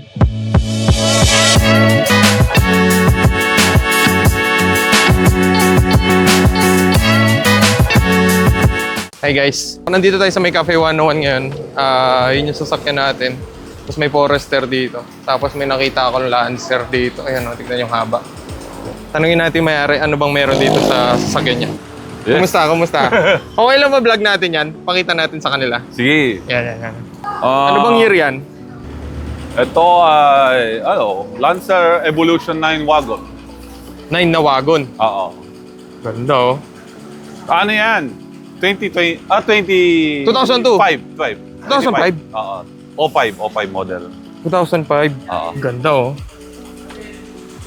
Hi guys, nandito tayo sa may Cafe 101 ngayon. Yun yung sasakyan natin. Tapos may Forester dito. Tapos may nakita akong Lancer dito. Ayan o, tignan yung haba. Tanungin natin may-ari, ano bang meron dito sa sasakyan niya. Yes. Kumusta? Okay lang ba vlog natin yan? Pakita natin sa kanila. Sige. Yan. Ano bang year yan? Ito ay, Lancer Evolution 9 Wagon. 9 na wagon. Oo. Ganda oh. Ano yan? 2002? 2005? 2005? Oo. O5 model. 2005. Oo. Ganda oh.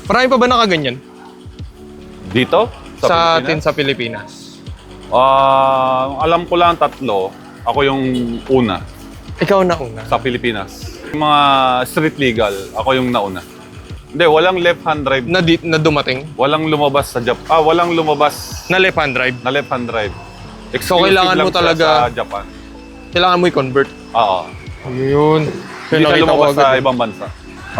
Marami pa ba nakaganyan? Dito? Sa atin sa Pilipinas? Alam ko lang 3. Ako yung una Ikaw na una. sa Pilipinas. Yung mga street legal, ako yung nauna. Hindi, walang left-hand drive. Na dumating? Walang lumabas sa Japan. Walang lumabas Na left-hand drive? na left-hand drive. So, kailangan lang mo siya talaga- sa Japan. Kailangan mo i-convert. Oo. Ayun. Hindi ka lumabas sa ibang bansa.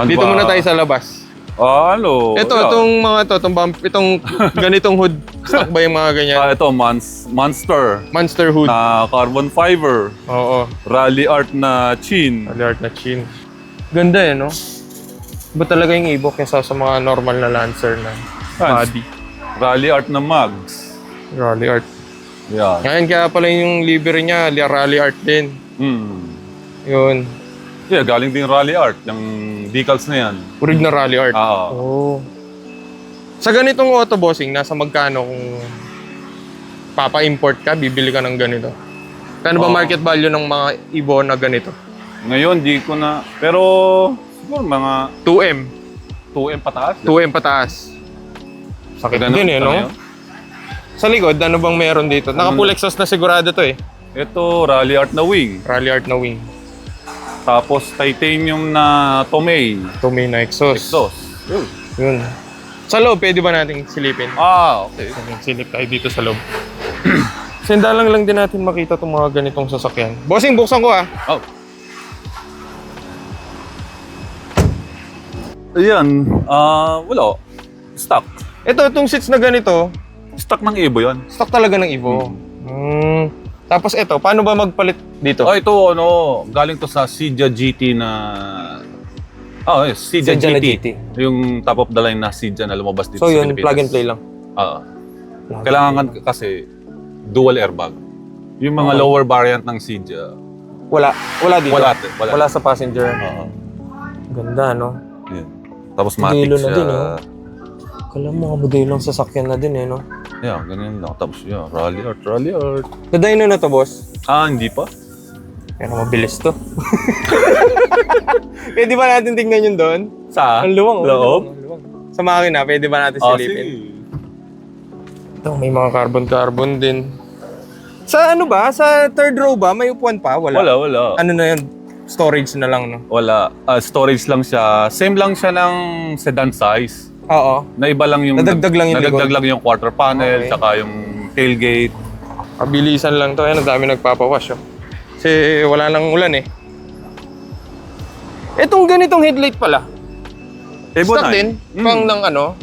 Dito muna tayo sa labas. Itong mga to, itong ganitong hood. Stock ba yung mga ganyan? Ito, Monster. Monster hood. Na carbon fiber. Oo. Rally art na chin. Alert na chin. Ganda eh, no? Ba talaga yung ibok kaysa sa mga normal na Lancer na body? Rally art na mags. Rally art. Yeah. Ngayon kaya pala yung livery niya, rally art din. Yun. Yeah, galing din rally art. Yung decals na yan. Urig na rally art. Oo. Oh. Sa ganitong auto bossing, nasa magkano kung papa-import ka, bibili ka ng ganito? Kano ba market value ng mga Evo na ganito? Ngayon, di ko na... Pero, siguro mga 2M. 2M pataas. 2M pataas. Sakit Ganun din eh, no? yun? Sa likod, ano bang meron dito? Naka-full exhaust na sigurado to eh. Ito, rally art na wing. Rally art na wing. Tapos, titanium na Tomei. Tomei na exhaust. Yun. Sa loob, pwede ba nating silipin? Okay. Silip tayo dito sa loob. Sindalang lang din natin makita itong mga ganitong sasakyan. Bossing, buksan ko ah. Oh. Ayan. Wala. Stock. Itong seats na ganito, Stock ng Evo yan. stock talaga ng Evo. Tapos ito, paano ba magpalit dito? Ito, galing to sa Cydia GT na... yes, Cydia Cydia na GT. GT. Yung top of the line na Cydia na lumabas dito So sa yun, Pilipinas. plug and play lang. Kailangan kasi dual airbag. Yung mga lower variant ng Cydia, Wala dito. Wala. Wala sa passenger. Ganda, no? Yan. Tapos matic Modelo na siya. din, Kala mo, modelong sasakyan na din, no? Yeah, ganyan lang. Tapos rally art. Nadyno na to, boss. Hindi pa? Pero mabilis to. Pwede ba natin tingnan yun doon? Sa? Ang luwang. Loob? Luwang. Sa makina, pwede ba natin silipin? Sige. Ito, may mga carbon din. Sa ano ba? Sa third row ba? May upuan pa? Wala. Wala. Ano na yun? Storage na lang, no? Wala. Storage lang siya. Same lang siya ng sedan size. Oo. Naiba lang yung... Nadagdag lang yung Nadagdag likod. lang yung quarter panel, Okay. tsaka yung tailgate. Pabilisan lang to. Ayan, ang dami nagpapawash, Kasi wala nang ulan, eh. Itong ganitong headlight pala. Evo Stock 9. din? Pang ng ano?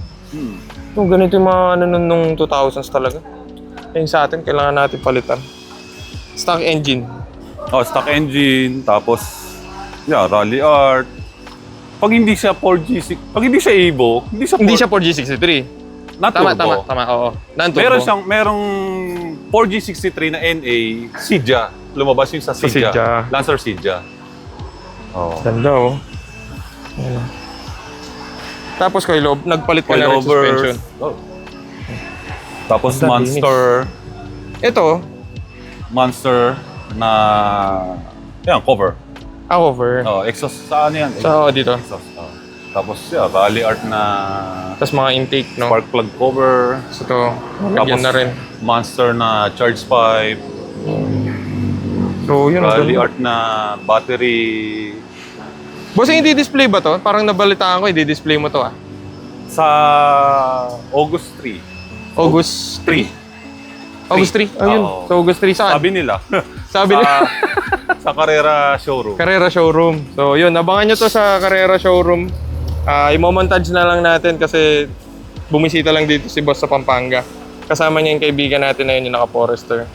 Itong ganito yung mga ano nung 2000s talaga. Yung sa atin, kailangan natin palitan. Stock engine. Stock engine, tapos rally art. Pag hindi siya 4G6, pag hindi siya Evo, Hindi siya 4G63. turbo. Tama, oo. Non-turbo. Merong 4G63 na NA, Cydia. Lumabas yung sa Cydia. Cydia. Lancer Cydia. Ganda, Ayan. Tapos kay loob, nagpalit ka na rin suspension. Tapos Ganda, Monster. Ito, Monster na... cover. cover. Exhaust. Saan yan? So, dito. Exhaust. Tapos rally art na Tapos mga intake, no? spark plug cover. So, ito, lagyan na rin. Monster na charge pipe. So, yun. Rally ganda. art na battery. Bossing, i-display ba to? Parang nabalitaan ko, i-display mo to, Sa August 3. August 3. August 3? Ayun. Oo. So, August 3 saan? Sabi nila. Sabi nila. Sa Carrera Showroom. Carrera Showroom. So, yun. Abangan nyo to sa Carrera Showroom. Imo-montage na lang natin kasi bumisita lang dito si boss sa Pampanga. Kasama niya yung kaibigan natin na yun, yung naka-Forester.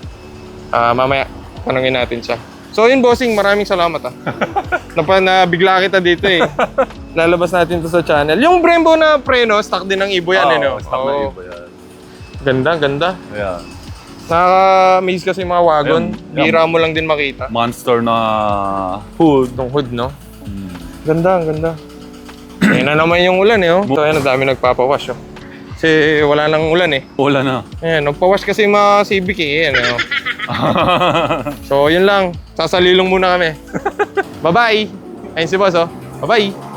Mamaya, tanungin natin siya. So, yun, bossing. Maraming salamat, Nabigla kita dito, eh. Lalabas natin to sa channel. Yung Brembo na preno, stock din ng Ibo yan, no? Stock na Oo. iba yan. Ganda, ganda. Ayan. Nakaka-amaze kasi yung mga wagon. Ayan. Bira mo lang din makita. Monster na hood. Itong hood, no? Ganda, ang ganda. Ayun na naman yung ulan, eh. So, ayan, ang dami nagpapawash, Kasi wala nang ulan, eh. Wala na. Ayan, nagpawash kasi yung mga Civic, eh. Ayan, So, yun lang. Sasalilong muna kami. Bye-bye! Ayun si boss, Bye-bye!